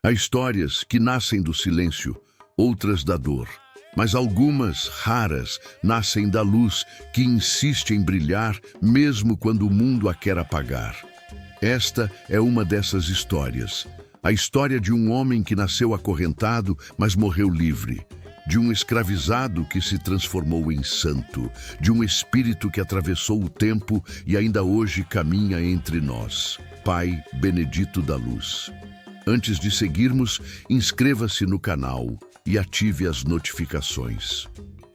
Há histórias que nascem do silêncio, outras da dor. Mas algumas, raras, nascem da luz que insiste em brilhar mesmo quando o mundo a quer apagar. Esta é uma dessas histórias. A história de um homem que nasceu acorrentado, mas morreu livre. De um escravizado que se transformou em santo. De um espírito que atravessou o tempo e ainda hoje caminha entre nós. Pai Benedito da Luz. Antes de seguirmos, inscreva-se no canal e ative as notificações.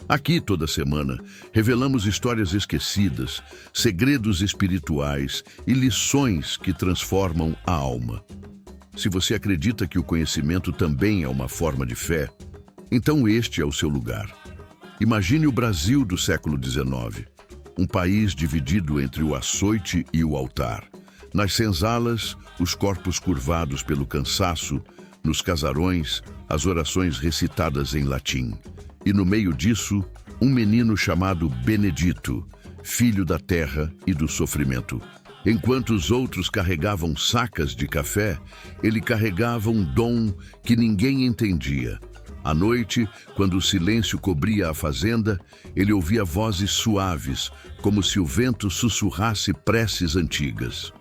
Aqui, toda semana, revelamos histórias esquecidas, segredos espirituais e lições que transformam a alma. Se você acredita que o conhecimento também é uma forma de fé, então este é o seu lugar. Imagine o Brasil do século XIX, um país dividido entre o açoite e o altar. Nas senzalas, os corpos curvados pelo cansaço, nos casarões, as orações recitadas em latim. E no meio disso, um menino chamado Benedito, filho da terra e do sofrimento. Enquanto os outros carregavam sacas de café, ele carregava um dom que ninguém entendia. À noite, quando o silêncio cobria a fazenda, ele ouvia vozes suaves, como se o vento sussurrasse preces antigas.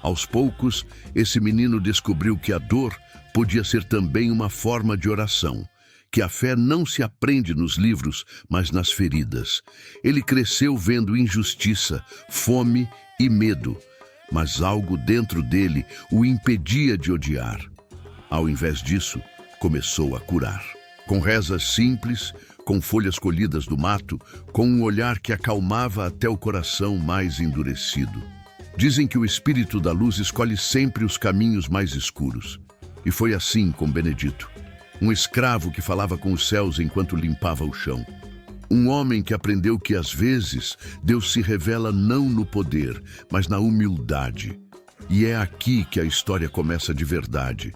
Aos poucos, esse menino descobriu que a dor podia ser também uma forma de oração, que a fé não se aprende nos livros, mas nas feridas. Ele cresceu vendo injustiça, fome e medo, mas algo dentro dele o impedia de odiar. Ao invés disso, começou a curar. Com rezas simples, com folhas colhidas do mato, com um olhar que acalmava até o coração mais endurecido. Dizem que o Espírito da Luz escolhe sempre os caminhos mais escuros. E foi assim com Benedito. Um escravo que falava com os céus enquanto limpava o chão. Um homem que aprendeu que às vezes Deus se revela não no poder, mas na humildade. E é aqui que a história começa de verdade.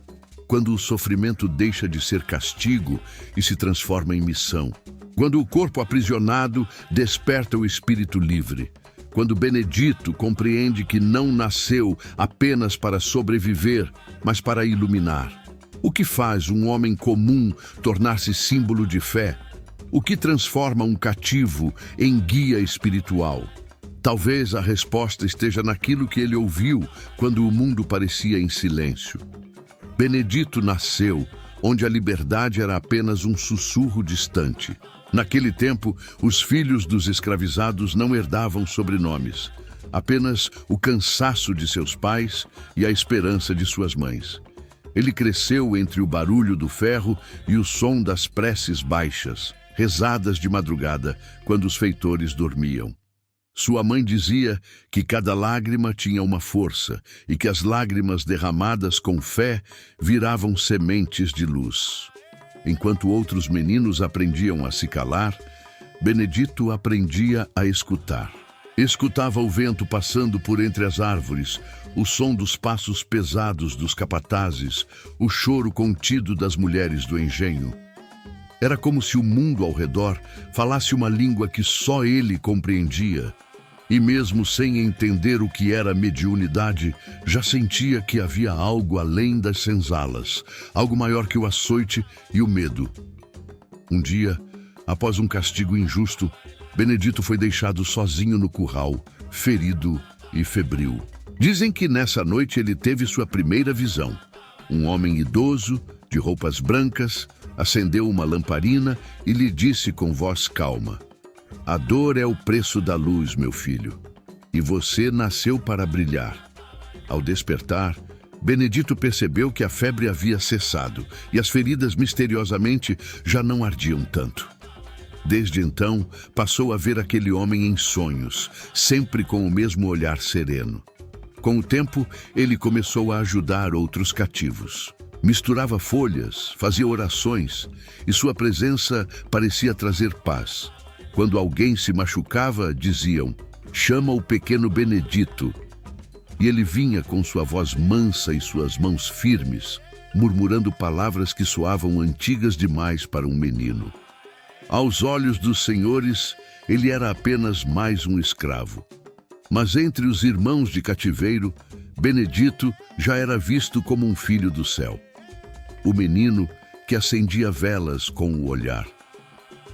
Quando o sofrimento deixa de ser castigo e se transforma em missão. Quando o corpo aprisionado desperta o espírito livre. Quando Benedito compreende que não nasceu apenas para sobreviver, mas para iluminar. O que faz um homem comum tornar-se símbolo de fé? O que transforma um cativo em guia espiritual? Talvez a resposta esteja naquilo que ele ouviu quando o mundo parecia em silêncio. Benedito nasceu onde a liberdade era apenas um sussurro distante. Naquele tempo, os filhos dos escravizados não herdavam sobrenomes, apenas o cansaço de seus pais e a esperança de suas mães. Ele cresceu entre o barulho do ferro e o som das preces baixas, rezadas de madrugada, quando os feitores dormiam. Sua mãe dizia que cada lágrima tinha uma força e que as lágrimas derramadas com fé viravam sementes de luz. Enquanto outros meninos aprendiam a se calar, Benedito aprendia a escutar. Escutava o vento passando por entre as árvores, o som dos passos pesados dos capatazes, o choro contido das mulheres do engenho. Era como se o mundo ao redor falasse uma língua que só ele compreendia. E mesmo sem entender o que era mediunidade, já sentia que havia algo além das senzalas, algo maior que o açoite e o medo. Um dia, após um castigo injusto, Benedito foi deixado sozinho no curral, ferido e febril. Dizem que nessa noite ele teve sua primeira visão. Um homem idoso, de roupas brancas, acendeu uma lamparina e lhe disse com voz calma: "A dor é o preço da luz, meu filho, e você nasceu para brilhar." Ao despertar, Benedito percebeu que a febre havia cessado e as feridas misteriosamente já não ardiam tanto. Desde então, passou a ver aquele homem em sonhos, sempre com o mesmo olhar sereno. Com o tempo, ele começou a ajudar outros cativos. Misturava folhas, fazia orações, e sua presença parecia trazer paz. Quando alguém se machucava, diziam: "Chama o pequeno Benedito." E ele vinha com sua voz mansa e suas mãos firmes, murmurando palavras que soavam antigas demais para um menino. Aos olhos dos senhores, ele era apenas mais um escravo. Mas entre os irmãos de cativeiro, Benedito já era visto como um filho do céu. o menino que acendia velas com o olhar,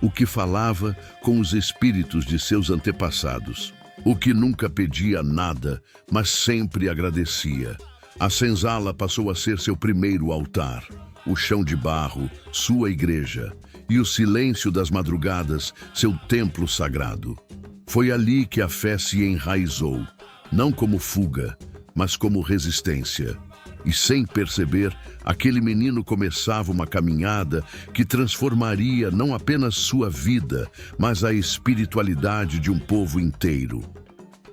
o que falava com os espíritos de seus antepassados, o que nunca pedia nada, mas sempre agradecia. A senzala passou a ser seu primeiro altar, o chão de barro, sua igreja, e o silêncio das madrugadas, seu templo sagrado. Foi ali que a fé se enraizou, não como fuga, mas como resistência. E sem perceber, aquele menino começava uma caminhada que transformaria não apenas sua vida, mas a espiritualidade de um povo inteiro.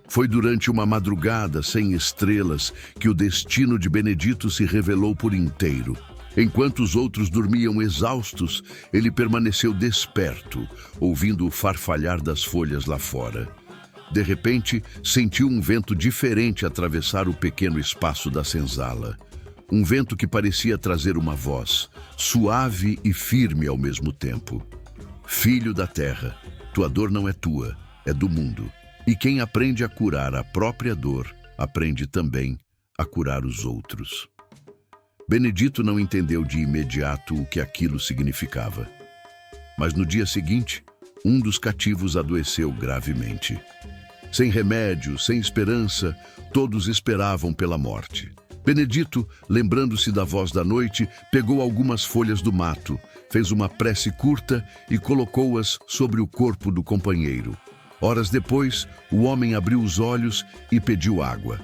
Foi durante uma madrugada sem estrelas que o destino de Benedito se revelou por inteiro. Enquanto os outros dormiam exaustos, ele permaneceu desperto, ouvindo o farfalhar das folhas lá fora. De repente, sentiu um vento diferente atravessar o pequeno espaço da senzala. Um vento que parecia trazer uma voz, suave e firme ao mesmo tempo. Filho da terra, tua dor não é tua, é do mundo. E quem aprende a curar a própria dor, aprende também a curar os outros. Benedito não entendeu de imediato o que aquilo significava. Mas no dia seguinte, um dos cativos adoeceu gravemente. Sem remédio, sem esperança, todos esperavam pela morte. Benedito, lembrando-se da voz da noite, pegou algumas folhas do mato, fez uma prece curta e colocou-as sobre o corpo do companheiro. Horas depois, o homem abriu os olhos e pediu água.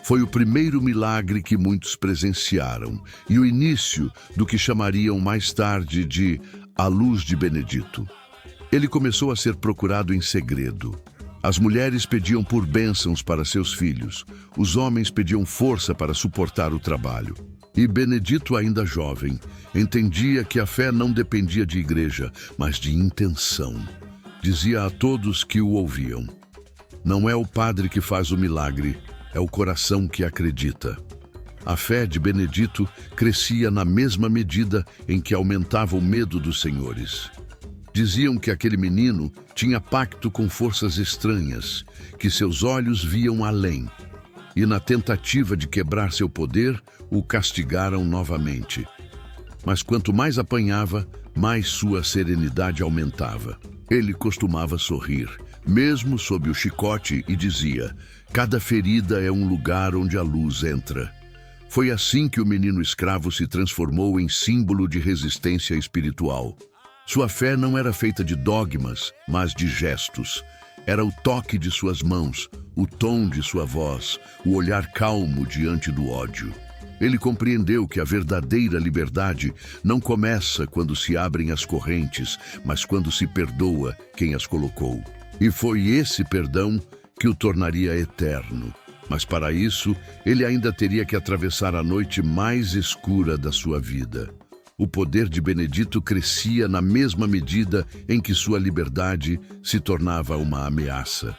Foi o primeiro milagre que muitos presenciaram e o início do que chamariam mais tarde de a luz de Benedito. Ele começou a ser procurado em segredo. As mulheres pediam por bênçãos para seus filhos, os homens pediam força para suportar o trabalho. E Benedito, ainda jovem, entendia que a fé não dependia de igreja, mas de intenção. Dizia a todos que o ouviam: não é o padre que faz o milagre, é o coração que acredita. A fé de Benedito crescia na mesma medida em que aumentava o medo dos senhores. Diziam que aquele menino tinha pacto com forças estranhas, que seus olhos viam além. E na tentativa de quebrar seu poder, o castigaram novamente. Mas quanto mais apanhava, mais sua serenidade aumentava. Ele costumava sorrir, mesmo sob o chicote, e dizia: cada ferida é um lugar onde a luz entra. Foi assim que o menino escravo se transformou em símbolo de resistência espiritual. Sua fé não era feita de dogmas, mas de gestos. Era o toque de suas mãos, o tom de sua voz, o olhar calmo diante do ódio. Ele compreendeu que a verdadeira liberdade não começa quando se abrem as correntes, mas quando se perdoa quem as colocou. E foi esse perdão que o tornaria eterno. Mas para isso, ele ainda teria que atravessar a noite mais escura da sua vida. O poder de Benedito crescia na mesma medida em que sua liberdade se tornava uma ameaça.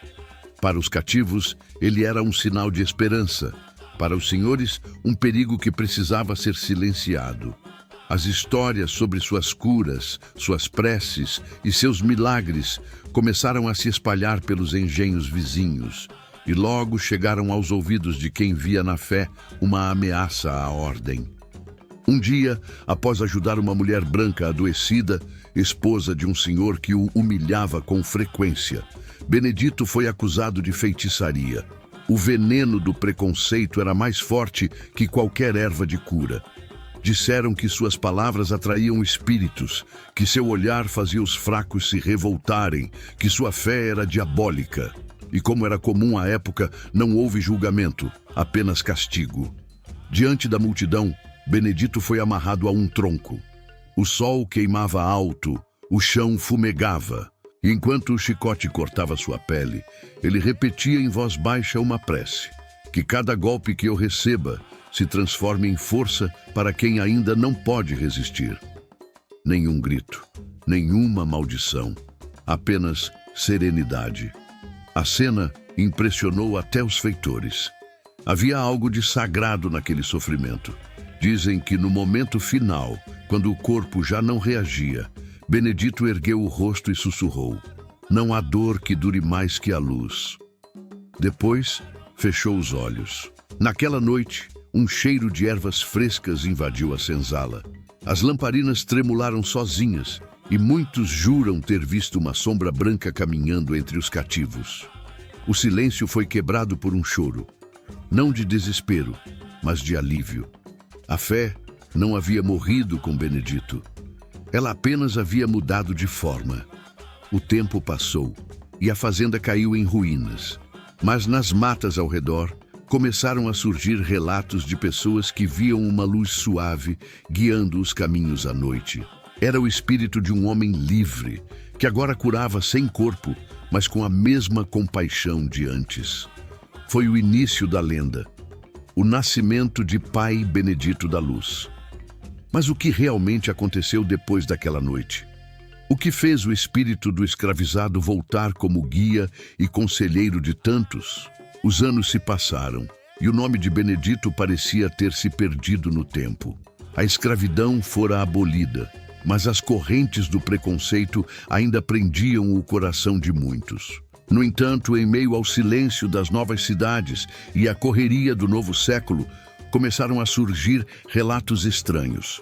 Para os cativos, ele era um sinal de esperança. Para os senhores, um perigo que precisava ser silenciado. As histórias sobre suas curas, suas preces e seus milagres começaram a se espalhar pelos engenhos vizinhos e logo chegaram aos ouvidos de quem via na fé uma ameaça à ordem. Um dia, após ajudar uma mulher branca adoecida, esposa de um senhor que o humilhava com frequência, Benedito foi acusado de feitiçaria. O veneno do preconceito era mais forte que qualquer erva de cura. Disseram que suas palavras atraíam espíritos, que seu olhar fazia os fracos se revoltarem, que sua fé era diabólica. E como era comum à época, não houve julgamento, apenas castigo. Diante da multidão, Benedito foi amarrado a um tronco. O sol queimava alto, o chão fumegava. E enquanto o chicote cortava sua pele, ele repetia em voz baixa uma prece: que cada golpe que eu receba se transforme em força para quem ainda não pode resistir. Nenhum grito, nenhuma maldição, apenas serenidade. A cena impressionou até os feitores. Havia algo de sagrado naquele sofrimento. Dizem que no momento final, quando o corpo já não reagia, Benedito ergueu o rosto e sussurrou: não há dor que dure mais que a luz. Depois, fechou os olhos. Naquela noite, um cheiro de ervas frescas invadiu a senzala. As lamparinas tremularam sozinhas e muitos juram ter visto uma sombra branca caminhando entre os cativos. O silêncio foi quebrado por um choro, não de desespero, mas de alívio. A fé não havia morrido com Benedito. Ela apenas havia mudado de forma. O tempo passou e a fazenda caiu em ruínas. Mas nas matas ao redor começaram a surgir relatos de pessoas que viam uma luz suave guiando os caminhos à noite. Era o espírito de um homem livre, que agora curava sem corpo, mas com a mesma compaixão de antes. Foi o início da lenda, o nascimento de Pai Benedito da Luz. Mas o que realmente aconteceu depois daquela noite? O que fez o espírito do escravizado voltar como guia e conselheiro de tantos? Os anos se passaram e o nome de Benedito parecia ter se perdido no tempo. A escravidão fora abolida, mas as correntes do preconceito ainda prendiam o coração de muitos. No entanto, em meio ao silêncio das novas cidades e à correria do novo século, começaram a surgir relatos estranhos.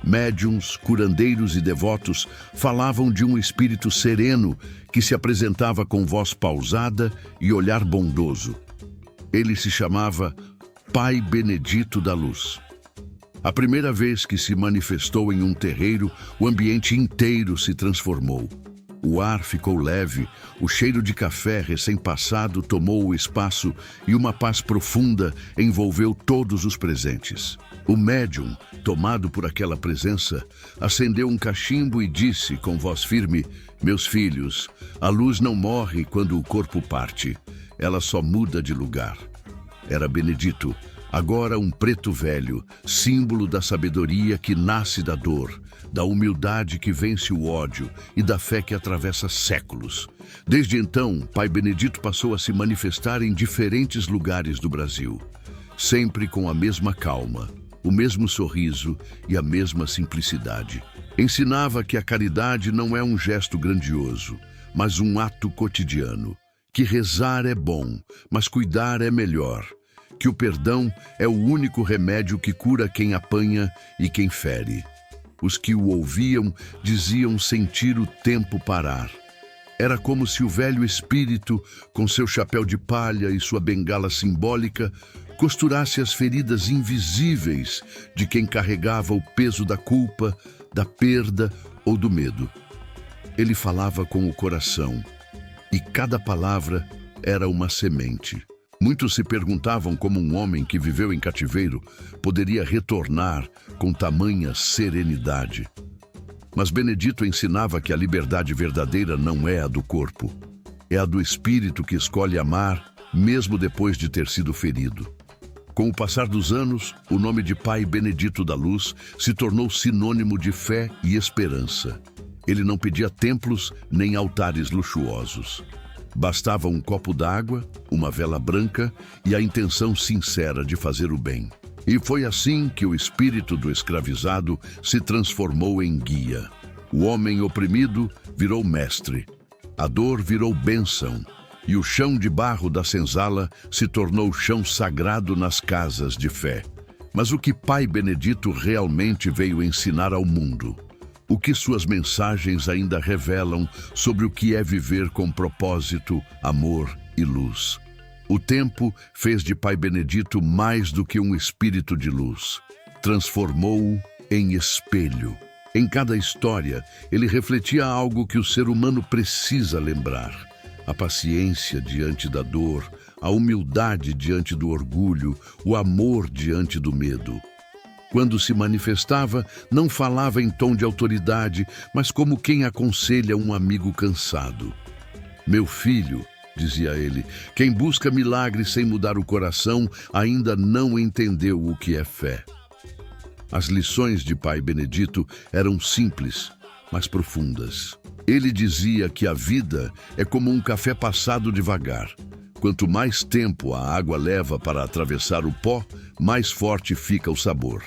Médiuns, curandeiros e devotos falavam de um espírito sereno que se apresentava com voz pausada e olhar bondoso. Ele se chamava Pai Benedito da Luz. A primeira vez que se manifestou em um terreiro, o ambiente inteiro se transformou. O ar ficou leve, o cheiro de café recém-passado tomou o espaço e uma paz profunda envolveu todos os presentes. O médium, tomado por aquela presença, acendeu um cachimbo e disse com voz firme: "Meus filhos, a luz não morre quando o corpo parte, ela só muda de lugar." Era Benedito, agora um preto velho, símbolo da sabedoria que nasce da dor, da humildade que vence o ódio e da fé que atravessa séculos. Desde então, Pai Benedito passou a se manifestar em diferentes lugares do Brasil, sempre com a mesma calma, o mesmo sorriso e a mesma simplicidade. Ensinava que a caridade não é um gesto grandioso, mas um ato cotidiano, que rezar é bom, mas cuidar é melhor, que o perdão é o único remédio que cura quem apanha e quem fere. Os que o ouviam diziam sentir o tempo parar. Era como se o velho espírito, com seu chapéu de palha e sua bengala simbólica, costurasse as feridas invisíveis de quem carregava o peso da culpa, da perda ou do medo. Ele falava com o coração, e cada palavra era uma semente. Muitos se perguntavam como um homem que viveu em cativeiro poderia retornar com tamanha serenidade. Mas Benedito ensinava que a liberdade verdadeira não é a do corpo, é a do espírito que escolhe amar mesmo depois de ter sido ferido. Com o passar dos anos, o nome de Pai Benedito da Luz se tornou sinônimo de fé e esperança. Ele não pedia templos nem altares luxuosos. Bastava um copo d'água, uma vela branca e a intenção sincera de fazer o bem. E foi assim que o espírito do escravizado se transformou em guia. O homem oprimido virou mestre. A dor virou bênção. E o chão de barro da senzala se tornou chão sagrado nas casas de fé. Mas o que Pai Benedito realmente veio ensinar ao mundo? O que suas mensagens ainda revelam sobre o que é viver com propósito, amor e luz? O tempo fez de Pai Benedito mais do que um espírito de luz. Transformou-o em espelho. Em cada história, ele refletia algo que o ser humano precisa lembrar: a paciência diante da dor, a humildade diante do orgulho, o amor diante do medo. Quando se manifestava, não falava em tom de autoridade, mas como quem aconselha um amigo cansado. "Meu filho", dizia ele, "quem busca milagres sem mudar o coração ainda não entendeu o que é fé." As lições de Pai Benedito eram simples, mas profundas. Ele dizia que a vida é como um café passado devagar. Quanto mais tempo a água leva para atravessar o pó, mais forte fica o sabor.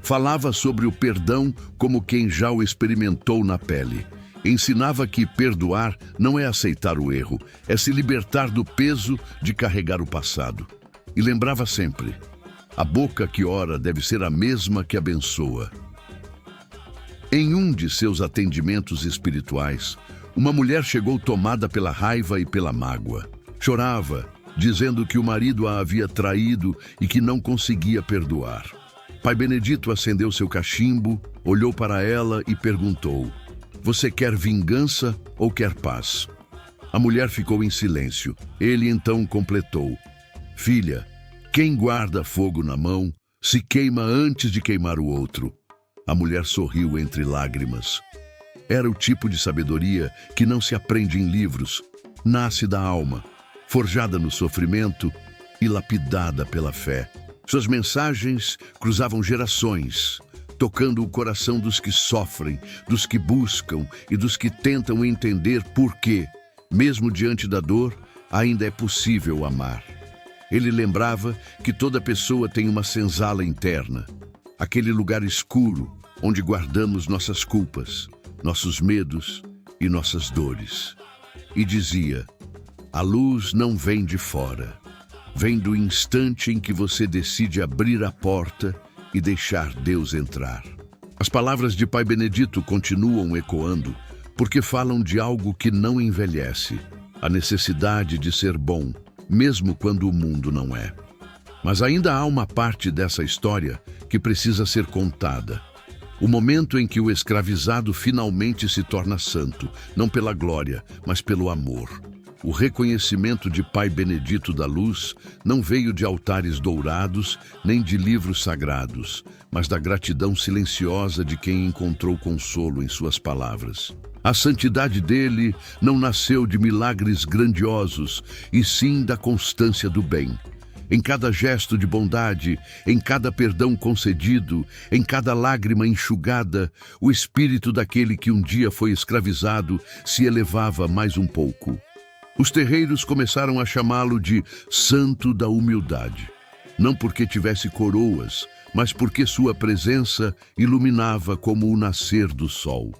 Falava sobre o perdão como quem já o experimentou na pele. Ensinava que perdoar não é aceitar o erro, é se libertar do peso de carregar o passado. E lembrava sempre: a boca que ora deve ser a mesma que abençoa. Em um de seus atendimentos espirituais, uma mulher chegou tomada pela raiva e pela mágoa. Chorava, dizendo que o marido a havia traído e que não conseguia perdoar. Pai Benedito acendeu seu cachimbo, olhou para ela e perguntou: "Você quer vingança ou quer paz?" A mulher ficou em silêncio. Ele então completou: "Filha, quem guarda fogo na mão se queima antes de queimar o outro." A mulher sorriu entre lágrimas. Era o tipo de sabedoria que não se aprende em livros, nasce da alma, forjada no sofrimento e lapidada pela fé. Suas mensagens cruzavam gerações, tocando o coração dos que sofrem, dos que buscam e dos que tentam entender por que, mesmo diante da dor, ainda é possível amar. Ele lembrava que toda pessoa tem uma senzala interna, aquele lugar escuro onde guardamos nossas culpas, nossos medos e nossas dores. E dizia: "A luz não vem de fora. Vem do instante em que você decide abrir a porta e deixar Deus entrar." As palavras de Pai Benedito continuam ecoando, porque falam de algo que não envelhece, a necessidade de ser bom, mesmo quando o mundo não é. Mas ainda há uma parte dessa história que precisa ser contada. O momento em que o escravizado finalmente se torna santo, não pela glória, mas pelo amor. O reconhecimento de Pai Benedito da Luz não veio de altares dourados, nem de livros sagrados, mas da gratidão silenciosa de quem encontrou consolo em suas palavras. A santidade dele não nasceu de milagres grandiosos, e sim da constância do bem. Em cada gesto de bondade, em cada perdão concedido, em cada lágrima enxugada, o espírito daquele que um dia foi escravizado se elevava mais um pouco. Os terreiros começaram a chamá-lo de Santo da Humildade, não porque tivesse coroas, mas porque sua presença iluminava como o nascer do sol.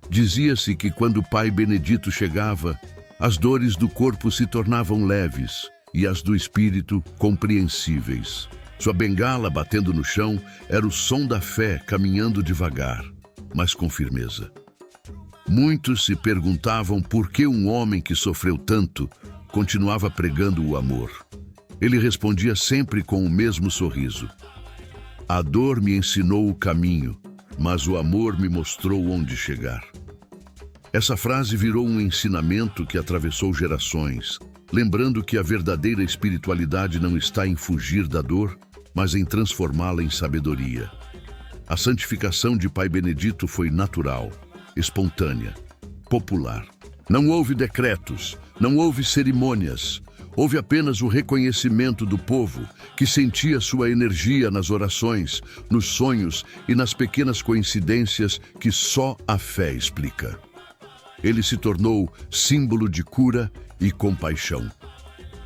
Dizia-se que quando o Pai Benedito chegava, as dores do corpo se tornavam leves e as do espírito compreensíveis. Sua bengala batendo no chão era o som da fé caminhando devagar, mas com firmeza. Muitos se perguntavam por que um homem que sofreu tanto continuava pregando o amor. Ele respondia sempre com o mesmo sorriso: "A dor me ensinou o caminho, mas o amor me mostrou onde chegar." Essa frase virou um ensinamento que atravessou gerações, lembrando que a verdadeira espiritualidade não está em fugir da dor, mas em transformá-la em sabedoria. A santificação de Pai Benedito foi natural, espontânea, popular. Não houve decretos, não houve cerimônias. Houve apenas o reconhecimento do povo, que sentia sua energia nas orações, nos sonhos e nas pequenas coincidências que só a fé explica. Ele se tornou símbolo de cura e compaixão.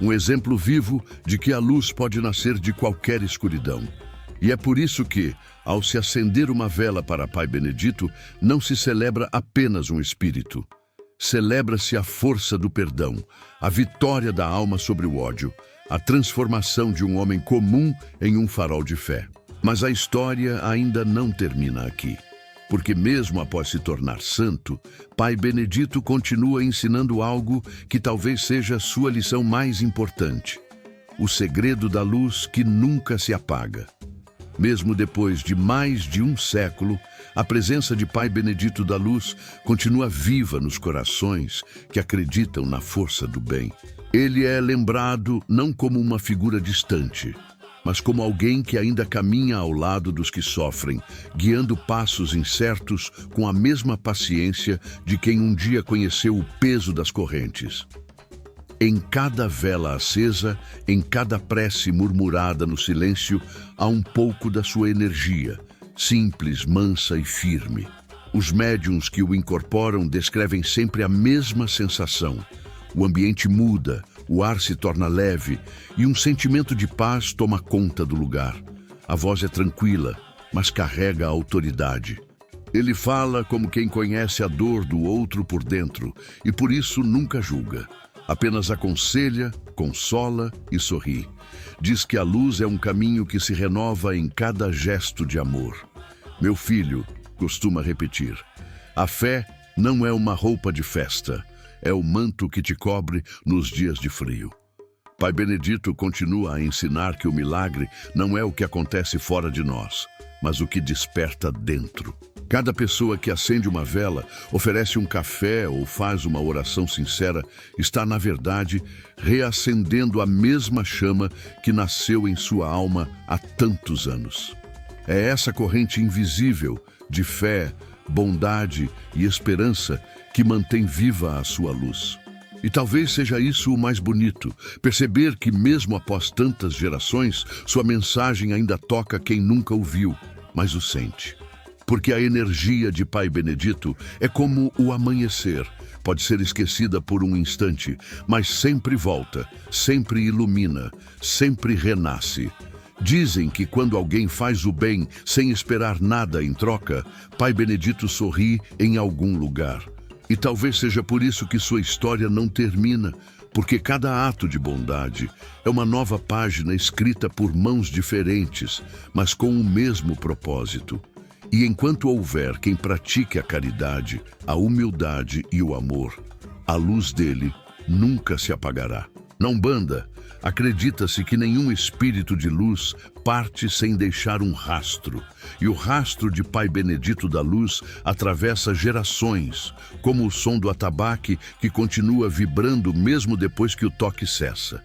Um exemplo vivo de que a luz pode nascer de qualquer escuridão. E é por isso que, ao se acender uma vela para Pai Benedito, não se celebra apenas um espírito. Celebra-se a força do perdão, a vitória da alma sobre o ódio, a transformação de um homem comum em um farol de fé. Mas a história ainda não termina aqui. Porque mesmo após se tornar santo, Pai Benedito continua ensinando algo que talvez seja sua lição mais importante: o segredo da luz que nunca se apaga. Mesmo depois de mais de um século, a presença de Pai Benedito da Luz continua viva nos corações que acreditam na força do bem. Ele é lembrado não como uma figura distante, mas como alguém que ainda caminha ao lado dos que sofrem, guiando passos incertos com a mesma paciência de quem um dia conheceu o peso das correntes. Em cada vela acesa, em cada prece murmurada no silêncio, há um pouco da sua energia, simples, mansa e firme. Os médiuns que o incorporam descrevem sempre a mesma sensação. O ambiente muda, o ar se torna leve e um sentimento de paz toma conta do lugar. A voz é tranquila, mas carrega a autoridade. Ele fala como quem conhece a dor do outro por dentro e por isso nunca julga. Apenas aconselha, consola e sorri. Diz que a luz é um caminho que se renova em cada gesto de amor. Meu filho, costuma repetir: a fé não é uma roupa de festa, é o manto que te cobre nos dias de frio. Pai Benedito continua a ensinar que o milagre não é o que acontece fora de nós, mas o que desperta dentro. Cada pessoa que acende uma vela, oferece um café ou faz uma oração sincera, está, na verdade, reacendendo a mesma chama que nasceu em sua alma há tantos anos. É essa corrente invisível de fé, bondade e esperança que mantém viva a sua luz. E talvez seja isso o mais bonito, perceber que mesmo após tantas gerações, sua mensagem ainda toca quem nunca ouviu, mas o sente. Porque a energia de Pai Benedito é como o amanhecer. Pode ser esquecida por um instante, mas sempre volta, sempre ilumina, sempre renasce. Dizem que quando alguém faz o bem sem esperar nada em troca, Pai Benedito sorri em algum lugar. E talvez seja por isso que sua história não termina, porque cada ato de bondade é uma nova página escrita por mãos diferentes, mas com o mesmo propósito. E enquanto houver quem pratique a caridade, a humildade e o amor, a luz dele nunca se apagará. Na Umbanda, acredita-se que nenhum espírito de luz parte sem deixar um rastro, e o rastro de Pai Benedito da Luz atravessa gerações, como o som do atabaque que continua vibrando mesmo depois que o toque cessa.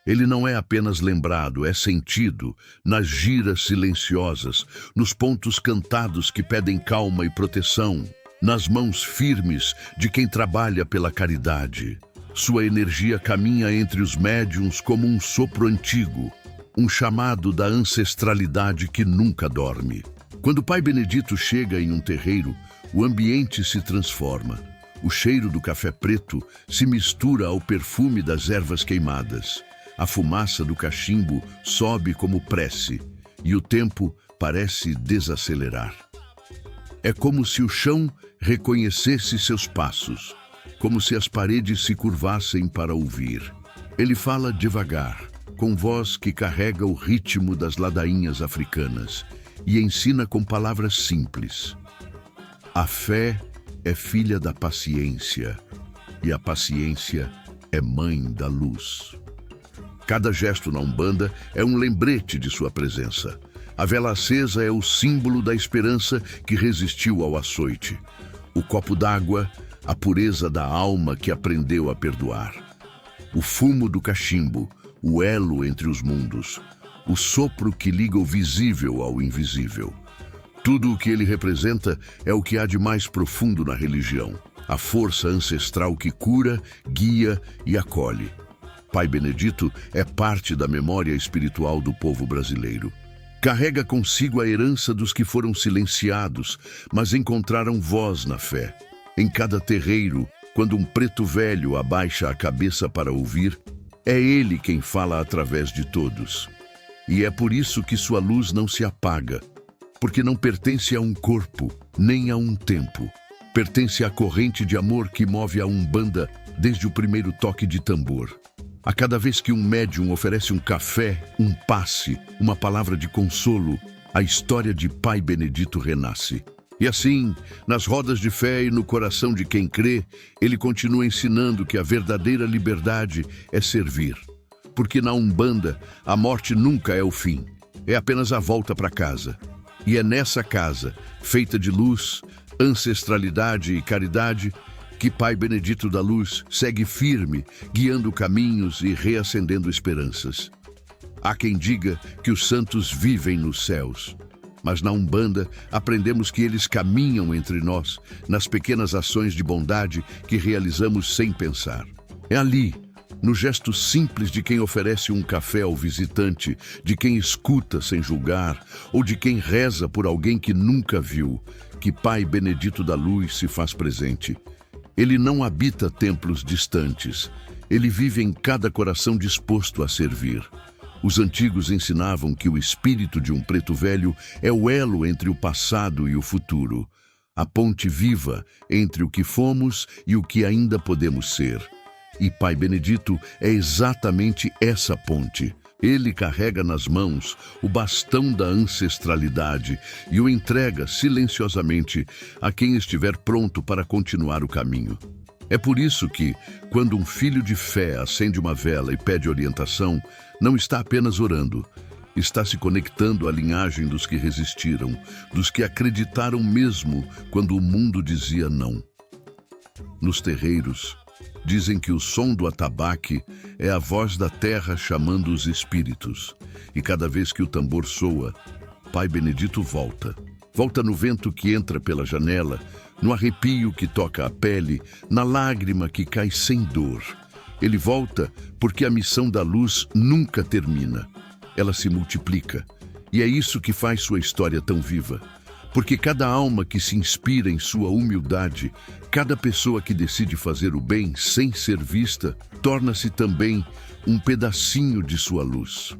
Ele não é apenas lembrado, é sentido nas giras silenciosas, nos pontos cantados que pedem calma e proteção, nas mãos firmes de quem trabalha pela caridade. Sua energia caminha entre os médiuns como um sopro antigo, um chamado da ancestralidade que nunca dorme. Quando Pai Benedito chega em um terreiro, o ambiente se transforma. O cheiro do café preto se mistura ao perfume das ervas queimadas. A fumaça do cachimbo sobe como prece, e o tempo parece desacelerar. É como se o chão reconhecesse seus passos, como se as paredes se curvassem para ouvir. Ele fala devagar, com voz que carrega o ritmo das ladainhas africanas, e ensina com palavras simples. A fé é filha da paciência, e a paciência é mãe da luz. Cada gesto na Umbanda é um lembrete de sua presença. A vela acesa é o símbolo da esperança que resistiu ao açoite. O copo d'água, a pureza da alma que aprendeu a perdoar. O fumo do cachimbo, o elo entre os mundos. O sopro que liga o visível ao invisível. Tudo o que ele representa é o que há de mais profundo na religião. A força ancestral que cura, guia e acolhe. Pai Benedito é parte da memória espiritual do povo brasileiro. Carrega consigo a herança dos que foram silenciados, mas encontraram voz na fé. Em cada terreiro, quando um preto velho abaixa a cabeça para ouvir, é ele quem fala através de todos. E é por isso que sua luz não se apaga, porque não pertence a um corpo, nem a um tempo. Pertence à corrente de amor que move a Umbanda desde o primeiro toque de tambor. A cada vez que um médium oferece um café, um passe, uma palavra de consolo, a história de Pai Benedito renasce. E assim, nas rodas de fé e no coração de quem crê, ele continua ensinando que a verdadeira liberdade é servir. Porque na Umbanda, a morte nunca é o fim, é apenas a volta para casa. E é nessa casa, feita de luz, ancestralidade e caridade, que Pai Benedito da Luz segue firme, guiando caminhos e reacendendo esperanças. Há quem diga que os santos vivem nos céus, mas na Umbanda aprendemos que eles caminham entre nós, nas pequenas ações de bondade que realizamos sem pensar. É ali, no gesto simples de quem oferece um café ao visitante, de quem escuta sem julgar, ou de quem reza por alguém que nunca viu, que Pai Benedito da Luz se faz presente. Ele não habita templos distantes. Ele vive em cada coração disposto a servir. Os antigos ensinavam que o espírito de um preto velho é o elo entre o passado e o futuro, a ponte viva entre o que fomos e o que ainda podemos ser. E Pai Benedito é exatamente essa ponte, Ele carrega nas mãos o bastão da ancestralidade e o entrega silenciosamente a quem estiver pronto para continuar o caminho. É por isso que, quando um filho de fé acende uma vela e pede orientação, não está apenas orando, está se conectando à linhagem dos que resistiram, dos que acreditaram mesmo quando o mundo dizia não. Nos terreiros, dizem que o som do atabaque é a voz da terra chamando os espíritos. E cada vez que o tambor soa, Pai Benedito volta. Volta no vento que entra pela janela, no arrepio que toca a pele, na lágrima que cai sem dor. Ele volta porque a missão da luz nunca termina. Ela se multiplica. E é isso que faz sua história tão viva. Porque cada alma que se inspira em sua humildade, cada pessoa que decide fazer o bem sem ser vista, torna-se também um pedacinho de sua luz.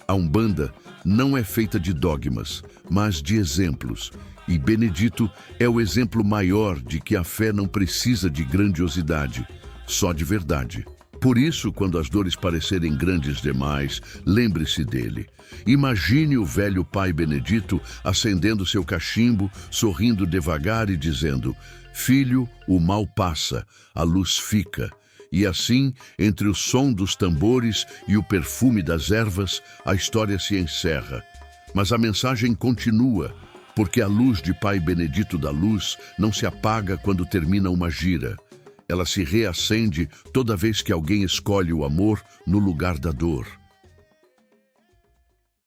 A Umbanda não é feita de dogmas, mas de exemplos. E Benedito é o exemplo maior de que a fé não precisa de grandiosidade, só de verdade. Por isso, quando as dores parecerem grandes demais, lembre-se dele. Imagine o velho Pai Benedito acendendo seu cachimbo, sorrindo devagar e dizendo: "Filho, o mal passa, a luz fica." E assim, entre o som dos tambores e o perfume das ervas, a história se encerra. Mas a mensagem continua, porque a luz de Pai Benedito da Luz não se apaga quando termina uma gira. Ela se reacende toda vez que alguém escolhe o amor no lugar da dor.